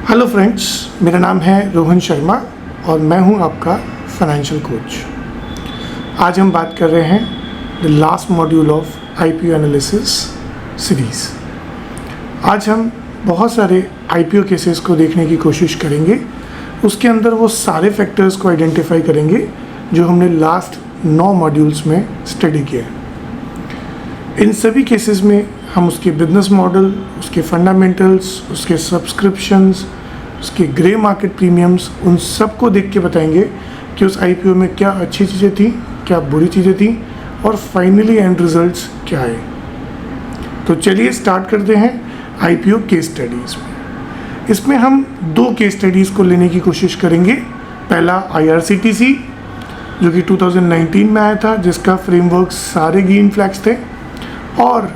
Hello friends, मेरा नाम है रोहन शर्मा और मैं हूं आपका फाइनेंशियल कोच। आज हम बात कर रहे हैं the last module of IPO analysis series. आज हम बहुत सारे आईपीओ केसेस को देखने की कोशिश करेंगे। उसके अंदर वो सारे फैक्टर्स को आइडेंटिफाई करेंगे जो हमने लास्ट 9 मॉड्यूल्स में स्टडी किया है। इन सभी केसेस में हम उसके बिजनेस मॉडल, उसके फंडामेंटल्स, उसके सब्सक्रिप्शंस, उसके ग्रे मार्केट प्रीमियम्स, उन सब को देख के बताएंगे कि उस आईपीओ में क्या अच्छी चीज़ें थी, क्या बुरी चीज़ें थी और फाइनली एंड रिजल्ट्स क्या आए। तो चलिए स्टार्ट करते हैं आईपीओ केस स्टडीज़ में। इसमें हम 2 केस स्टडीज़ को लेने की कोशिश करेंगे। पहला IRCTC जो कि 2019 में आया था, जिसका फ्रेमवर्क सारे ग्रीन फ्लैग्स थे, और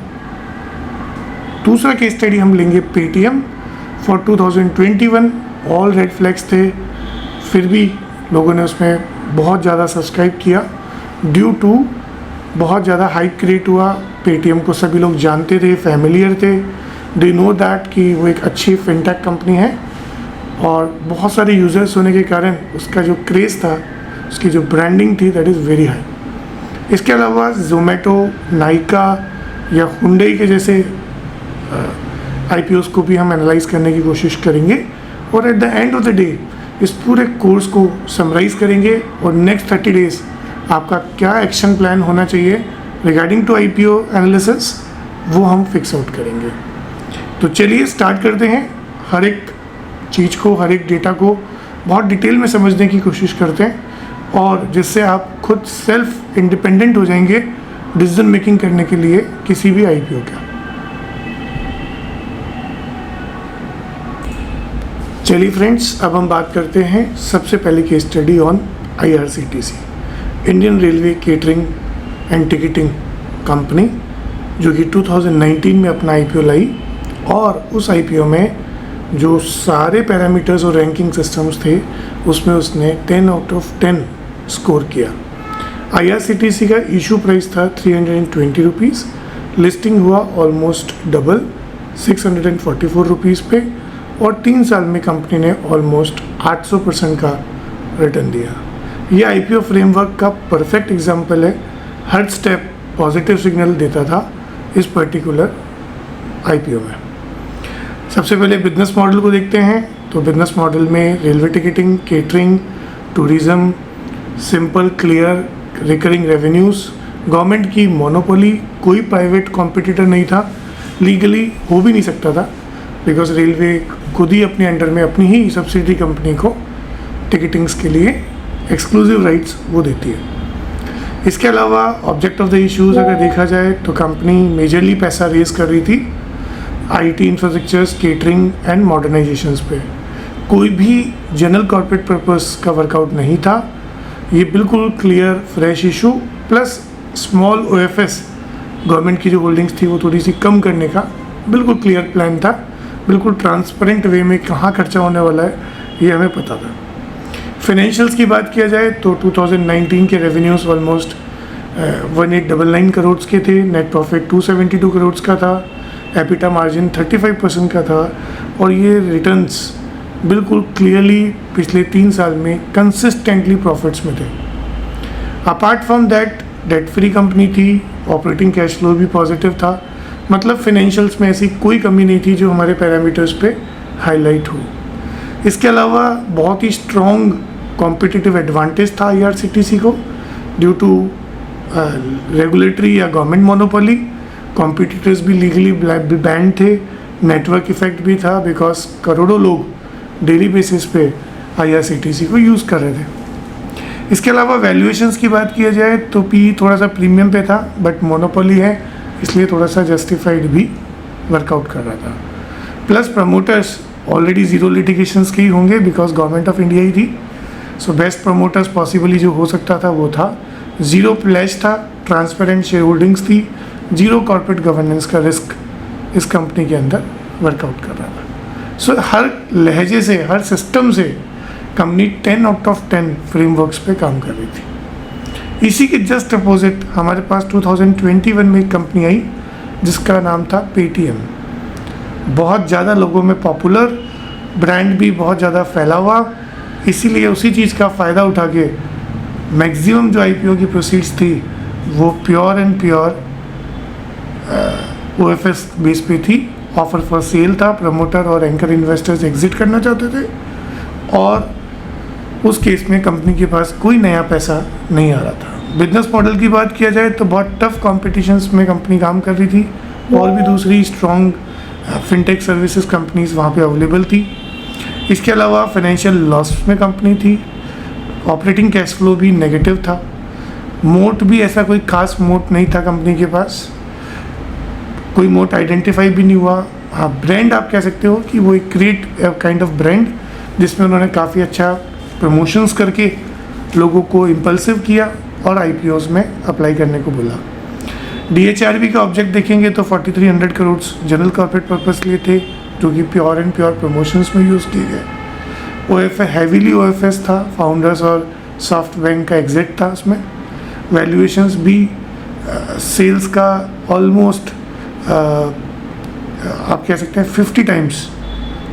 दूसरा केस स्टडी हम लेंगे Paytm for 2021। All red flags थे, फिर भी लोगों ने उसमें बहुत ज़्यादा सब्सक्राइब किया ड्यू टू बहुत ज़्यादा हाइप क्रिएट हुआ। पेटीएम को सभी लोग जानते थे, फैमिलियर थे, दे नो दैट कि वो एक अच्छी फिनटेक कंपनी है और बहुत सारे यूज़र्स होने के कारण उसका जो क्रेज़ था, उसकी जो ब्रांडिंग थी, दैट इज़ वेरी हाई। इसके अलावा जोमेटो, नाइका या हुंडई के जैसे आईपीओस को भी हम एनालाइज करने की कोशिश करेंगे और at the end of the day इस पूरे कोर्स को समराइज़ करेंगे और नेक्स्ट 30 डेज आपका क्या एक्शन प्लान होना चाहिए रिगार्डिंग टू आईपीओ एनालिसिस, वो हम फिक्स आउट करेंगे। तो चलिए स्टार्ट करते हैं। हर एक चीज़ को, हर एक डेटा को बहुत डिटेल में समझने की कोशिश करते हैं और जिससे आप खुद सेल्फ इंडिपेंडेंट हो जाएंगे डिसीजन मेकिंग करने के लिए किसी भी आईपीओ का। चलिए फ्रेंड्स, अब हम बात करते हैं सबसे पहले case study on IRCTC, Indian railway catering and ticketing company, जो कि 2019 में अपना आईपीओ लाई और उस आईपीओ में जो सारे पैरामीटर्स और रैंकिंग सिस्टम्स थे उसमें उसने 10 आउट ऑफ 10 स्कोर किया। IRCTC का इशू प्राइस था 320 रुपीज़, लिस्टिंग हुआ ऑलमोस्ट डबल 644 रुपीज़ पे और 3 साल में कंपनी ने ऑलमोस्ट 800% का रिटर्न दिया। ये आईपीओ फ्रेमवर्क का परफेक्ट एग्जांपल है। हर स्टेप पॉजिटिव सिग्नल देता था इस पर्टिकुलर आईपीओ में। सबसे पहले बिजनेस मॉडल को देखते हैं। तो बिजनेस मॉडल में railway ticketing, catering, tourism, simple clear recurring revenues, government की मोनोपोली, कोई प्राइवेट कॉम्पिटिटर नहीं था, लीगली हो भी नहीं सकता था बिकॉज रेलवे खुद ही अपने अंडर में अपनी ही सब्सिडरी कंपनी को टिकटिंग्स के लिए एक्सक्लूसिव राइट्स वो देती है। इसके अलावा ऑब्जेक्ट ऑफ द इश्यूज़ अगर देखा जाए तो कंपनी मेजरली पैसा रेज कर रही थी IT इंफ्रास्ट्रक्चर्स, केटरिंग एंड मॉडर्नाइजेशंस पे। कोई भी जनरल कॉर्पोरेट पर्पस का वर्कआउट नहीं था। ये बिल्कुल clear fresh issue plus small OFS government की जो होल्डिंग्स थी वो थोड़ी सी कम करने का बिल्कुल क्लियर प्लान था। बिल्कुल ट्रांसपेरेंट वे में कहाँ खर्चा होने वाला है ये हमें पता था। फाइनेंशियल्स की बात किया जाए तो 2019 के रेवेन्यूज़ ऑलमोस्ट 1899 करोड़ के थे, नेट प्रॉफिट 272 करोड़ का था, एबिटा मार्जिन 35% का था और ये रिटर्न्स बिल्कुल क्लियरली पिछले 3 साल में कंसिस्टेंटली प्रॉफिट्स में थे। Apart from that debt free company थी, ऑपरेटिंग कैश फ्लो भी पॉजिटिव था। मतलब फाइनेंशियल्स में ऐसी कोई कमी नहीं थी जो हमारे पैरामीटर्स पे हाईलाइट हो। इसके अलावा बहुत ही स्ट्रॉन्ग कॉम्पिटिटिव एडवांटेज था IRCTC को ड्यू टू रेगुलेटरी या गवर्नमेंट मोनोपोली। कॉम्पिटिटर्स भी लीगली बैन थे, नेटवर्क इफेक्ट भी था बिकॉज करोड़ों लोग डेली बेसिस पे IRCTC को यूज़ कर रहे थे। इसके अलावा वैल्यूएशंस की बात किया जाए तो PE थोड़ा सा प्रीमियम पे था, बट मोनोपोली है इसलिए थोड़ा सा जस्टिफाइड भी वर्कआउट कर रहा था। Plus promoters already zero litigations के ही होंगे बिकॉज गवर्नमेंट ऑफ इंडिया ही थी। सो बेस्ट प्रमोटर्स पॉसिबली जो हो सकता था वो था। ज़ीरो प्लेज था, ट्रांसपेरेंट शेयर होल्डिंग्स थी, ज़ीरो कॉर्पोरेट गवर्नेंस का रिस्क इस कंपनी के अंदर वर्कआउट कर रहा था। सो हर लहजे से, हर सिस्टम से कंपनी 10 आउट ऑफ 10 फ्रेमवर्क्स पे काम कर रही थी। इसी के जस्ट अपोजिट हमारे पास 2021 में एक कंपनी आई जिसका नाम था पेटीएम। बहुत ज़्यादा लोगों में पॉपुलर ब्रांड भी बहुत ज़्यादा फैला हुआ, इसीलिए उसी चीज़ का फ़ायदा उठा के मैक्सिमम जो आईपीओ की प्रोसीड्स थी वो pure and pure OFS base पे थी। ऑफर फॉर सेल था, प्रमोटर और एंकर इन्वेस्टर्स एग्जिट करना चाहते थे, और उस केस में कंपनी के पास कोई नया पैसा नहीं आ रहा था। बिजनेस मॉडल की बात किया जाए तो बहुत टफ कॉम्पिटिशन्स में कंपनी काम कर रही थी, और भी दूसरी स्ट्रॉन्ग फिनटेक सर्विसेज कंपनीज वहाँ पे अवेलेबल थी। इसके अलावा फाइनेंशियल लॉस में कंपनी थी, ऑपरेटिंग कैश फ्लो भी नेगेटिव था, मोट भी ऐसा कोई खास मोट नहीं था कंपनी के पास, कोई मोट आइडेंटिफाई भी नहीं हुआ। हाँ, ब्रांड आप कह सकते हो कि वो एक क्रिएट काइंड ऑफ ब्रांड जिसमें उन्होंने काफ़ी अच्छा प्रमोशंस करके लोगों को इम्पल्सिव किया और आईपीओज में अप्लाई करने को बोला। डीएचआरबी का ऑब्जेक्ट देखेंगे तो 4300 करोड़ जनरल कॉर्पोरेट पर्पस लिए थे, जो कि प्योर एंड प्योर प्रमोशंस में यूज़ किए गए। ओएफ हैवीली ओएफएस था, फाउंडर्स और सॉफ्ट बैंक का एग्जिट था उसमें। वैल्यूएशंस भी सेल्स का ऑलमोस्ट आप कह सकते हैं 50 टाइम्स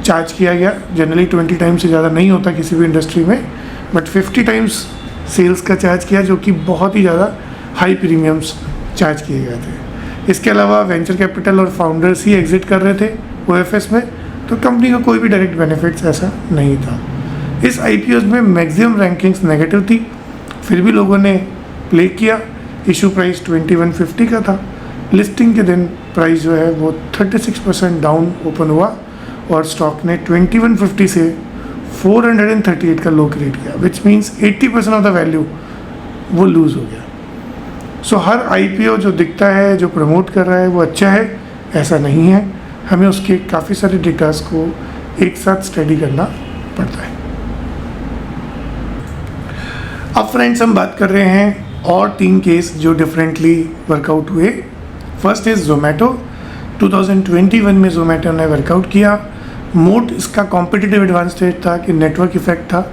चार्ज किया गया। जनरली 20 टाइम्स से ज़्यादा नहीं होता किसी भी इंडस्ट्री में, बट 50 टाइम्स सेल्स का चार्ज किया, जो कि बहुत ही ज़्यादा हाई प्रीमियम्स चार्ज किए गए थे। इसके अलावा वेंचर कैपिटल और फाउंडर्स ही एग्जिट कर रहे थे ओएफएस में, तो कंपनी का कोई भी डायरेक्ट बेनिफिट्स ऐसा नहीं था। इस आईपीओ में मैक्सिमम रैंकिंग्स नेगेटिव थी, फिर भी लोगों ने प्ले किया। इशू प्राइस 2150 का था, लिस्टिंग के दिन प्राइस जो है वो 36% डाउन ओपन हुआ, और स्टॉक ने 2150 से 438 का लो क्रिएट किया, which means 80% of the value वो लूज़ हो गया। सो हर आईपीओ जो दिखता है, जो प्रमोट कर रहा है, वो अच्छा है ऐसा नहीं है। हमें उसके काफ़ी सारे डेटास को एक साथ स्टडी करना पड़ता है। अब फ्रेंड्स हम बात कर रहे हैं और 3 केस जो डिफरेंटली वर्कआउट हुए। First is Zomato. 2021 में जोमेटो ने वर्कआउट किया। मोट इसका कॉम्पिटिटिव एडवांटेज था कि नेटवर्क इफेक्ट था,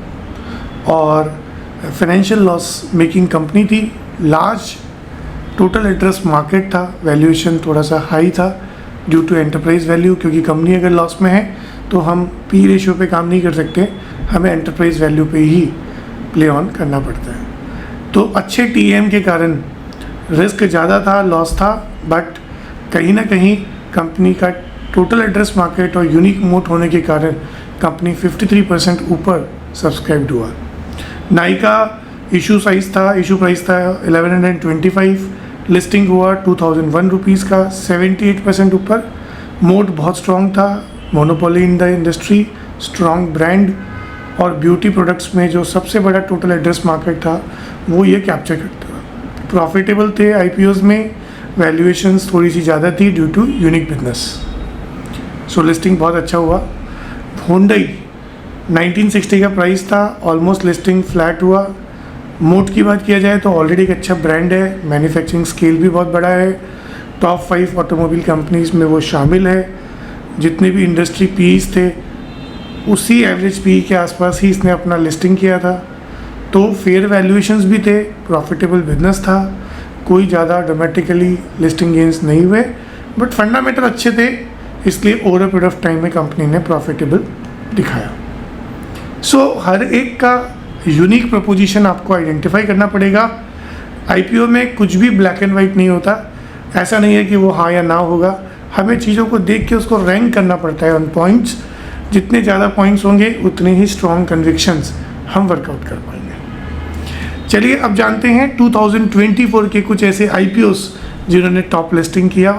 और फाइनेंशियल लॉस मेकिंग कंपनी थी, लार्ज टोटल एड्रेस मार्केट था, वैल्यूएशन थोड़ा सा हाई था ड्यू टू एंटरप्राइज वैल्यू, क्योंकि कंपनी अगर लॉस में है तो हम पी रेशियो पे काम नहीं कर सकते, हमें एंटरप्राइज वैल्यू पे ही प्ले ऑन करना पड़ता है। तो अच्छे टीएम के कारण रिस्क ज़्यादा था, लॉस था, बट कहीं ना कहीं कंपनी का टोटल एड्रेस मार्केट और यूनिक मोट होने के कारण कंपनी 53% ऊपर सब्सक्राइब्ड हुआ। नाइका इशू प्राइस था 1125, लिस्टिंग हुआ 2001 रुपीज़ का, 78% ऊपर। मोट बहुत स्ट्रॉन्ग था, monopoly in the industry, strong brand, और ब्यूटी प्रोडक्ट्स में जो सबसे बड़ा टोटल एड्रेस मार्केट था वो ये कैप्चर करता था। प्रॉफिटेबल थे आईपीओज में, वैल्यूएशंस थोड़ी सी ज़्यादा थी due to unique business. So listing बहुत अच्छा हुआ। होंडई 1960 का प्राइस था, ऑलमोस्ट लिस्टिंग फ्लैट हुआ। मोट की बात किया जाए तो ऑलरेडी एक अच्छा ब्रांड है, मैन्युफैक्चरिंग स्केल भी बहुत बड़ा है, टॉप 5 ऑटोमोबाइल कंपनीज में वो शामिल है। जितने भी इंडस्ट्री पीईज थे उसी एवरेज पी के आसपास ही इसने अपना लिस्टिंग किया था, तो फेयर वैल्यूएशंस भी थे, प्रॉफिटेबल बिजनेस था, कोई ज़्यादा ड्रामेटिकली लिस्टिंग गेंस नहीं हुए, बट फंडामेंटल अच्छे थे, इसलिए over a period of time में कंपनी ने प्रॉफिटेबल दिखाया। सो हर एक का यूनिक प्रपोजिशन आपको आइडेंटिफाई करना पड़ेगा। आईपीओ में कुछ भी ब्लैक एंड वाइट नहीं होता, ऐसा नहीं है कि वो हाँ या ना होगा, हमें चीज़ों को देख के उसको रैंक करना पड़ता है ऑन पॉइंट्स। जितने ज़्यादा पॉइंट्स होंगे उतने ही स्ट्रॉन्ग कन्विक्शंस हम वर्कआउट कर पाएंगे। चलिए अब जानते हैं 2024 के कुछ ऐसे आईपीओस जिन्होंने टॉप लिस्टिंग किया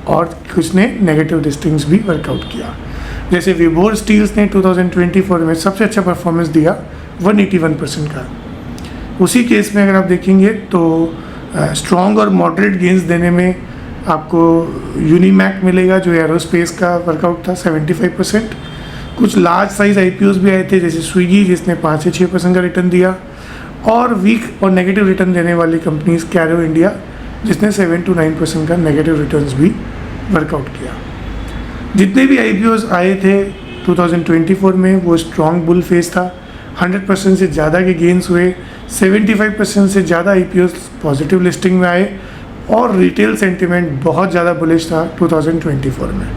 और कुछ ने नेगेटिव लिस्टिंग्स भी वर्कआउट किया। जैसे विभोर स्टील्स ने 2024 में सबसे अच्छा परफॉर्मेंस दिया 181% का। उसी केस में अगर आप देखेंगे तो स्ट्रॉन्ग और मॉडरेट गेंस देने में आपको यूनिमैक मिलेगा, जो एरोस्पेस का वर्कआउट था 75%। कुछ लार्ज साइज आईपीओस भी आए थे, जैसे स्विगी जिसने 5 से 6% का रिटर्न दिया, और वीक और नेगेटिव रिटर्न देने वाली कंपनीज कैरो इंडिया जिसने 7 to 9% का नेगेटिव रिटर्न्स भी वर्कआउट किया। जितने भी आईपीओस आए थे 2024 में वो स्ट्रॉन्ग बुल फेस था, 100% से ज़्यादा के गेंस हुए, 75% से ज़्यादा आईपीओस पॉजिटिव लिस्टिंग में आए, और रिटेल सेंटिमेंट बहुत ज़्यादा बुलिश था 2024 में।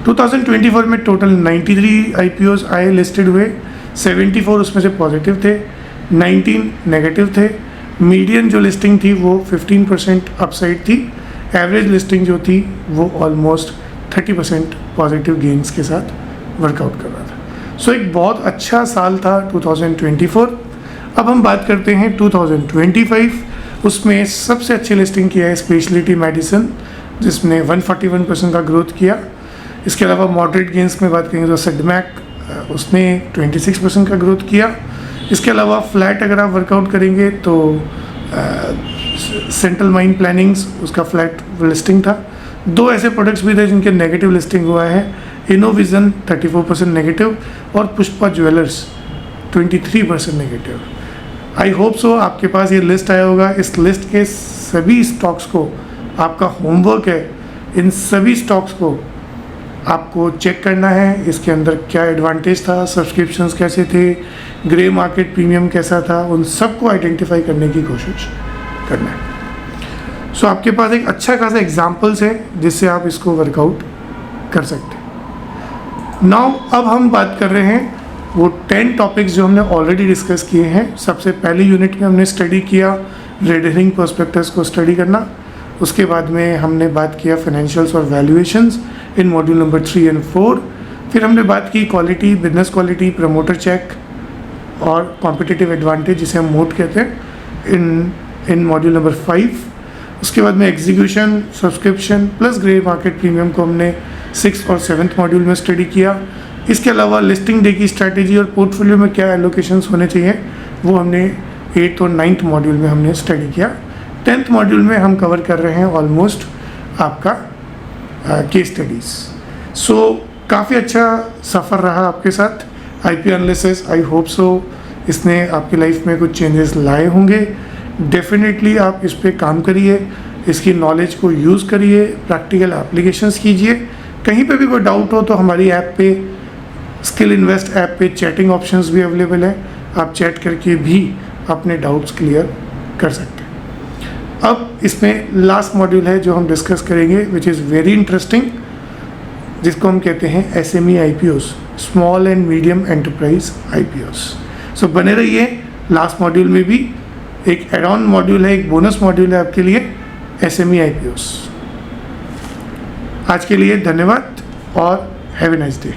2024 में टोटल 93 IPOs आए, लिस्टेड हुए, 74 उसमें से पॉजिटिव थे, 19 नेगेटिव थे। मीडियन जो लिस्टिंग थी वो 15% अपसाइड थी, एवरेज लिस्टिंग जो थी वो ऑलमोस्ट 30% पॉजिटिव गेन्स के साथ वर्कआउट कर रहा था। सो एक बहुत अच्छा साल था 2024। अब हम बात करते हैं 2025। उसमें सबसे अच्छी लिस्टिंग किया है स्पेशलिटी मेडिसिन, जिसने 141% का ग्रोथ किया। इसके अलावा मॉडरेट गेंस में बात करेंगे तो सेडमैक उसने 26% का ग्रोथ किया। इसके अलावा फ्लैट अगर आप वर्कआउट करेंगे तो सेंट्रल माइन प्लानिंग्स उसका फ्लैट लिस्टिंग था। दो ऐसे प्रोडक्ट्स भी थे जिनके नेगेटिव लिस्टिंग हुआ है, इनोविजन 34% नेगेटिव और Pushpa jewellers 23% negative. I hope so आपके पास ये लिस्ट आया होगा। इस लिस्ट के सभी स्टॉक्स को आपका होमवर्क है, इन सभी स्टॉक्स को आपको चेक करना है, इसके अंदर क्या एडवांटेज था, सब्सक्रिप्शंस कैसे थे, ग्रे मार्केट प्रीमियम कैसा था, उन सबको आइडेंटिफाई करने की कोशिश करना है। सो आपके पास एक अच्छा खासा एग्जाम्पल्स है जिससे आप इसको वर्कआउट कर सकते हैं। नाउ अब हम बात कर रहे हैं वो 10 टॉपिक्स जो हमने ऑलरेडी डिस्कस किए हैं। सबसे पहली यूनिट में हमने स्टडी किया रेड हेरिंग प्रोस्पेक्टस को स्टडी करना। उसके बाद में हमने बात किया फाइनेंशियल्स और वैल्यूएशंस इन मॉड्यूल नंबर 3 और 4। फिर हमने बात की quality, business quality, promoter check और कॉम्पिटिटिव एडवांटेज जिसे हम मोड कहते हैं इन मॉड्यूल नंबर 5। उसके बाद में execution, subscription plus grey market premium को हमने 6th और 7th मॉड्यूल में स्टडी किया। इसके अलावा लिस्टिंग डे की स्ट्रैटेजी और पोर्टफोलियो में क्या एलोकेशंस होने चाहिए वो हमने 8th और 9th मॉड्यूल में हमने स्टडी किया। 10th मॉड्यूल में हम कवर कर रहे हैं ऑलमोस्ट आपका केस स्टडीज़। सो काफ़ी अच्छा सफ़र रहा आपके साथ IPO analysis. I hope so इसने आपकी लाइफ में कुछ चेंजेस लाए होंगे। डेफिनेटली आप इस पर काम करिए, इसकी नॉलेज को यूज़ करिए, प्रैक्टिकल एप्लीकेशंस कीजिए। कहीं पे भी कोई डाउट हो तो हमारी ऐप पे, स्किल इन्वेस्ट ऐप पे चैटिंग ऑप्शंस भी अवेलेबल है, आप चैट करके भी अपने डाउट्स क्लियर कर सकते हैं। अब इसमें लास्ट मॉड्यूल है जो हम डिस्कस करेंगे विच इज़ वेरी इंटरेस्टिंग, जिसको हम कहते हैं SME IPOs, small and medium enterprise IPOs। सो बने रहिए। लास्ट मॉड्यूल में भी एक एड ऑन मॉड्यूल है, एक बोनस मॉड्यूल है आपके लिए SME IPOs। आज के लिए धन्यवाद और हैव ए नाइस डे।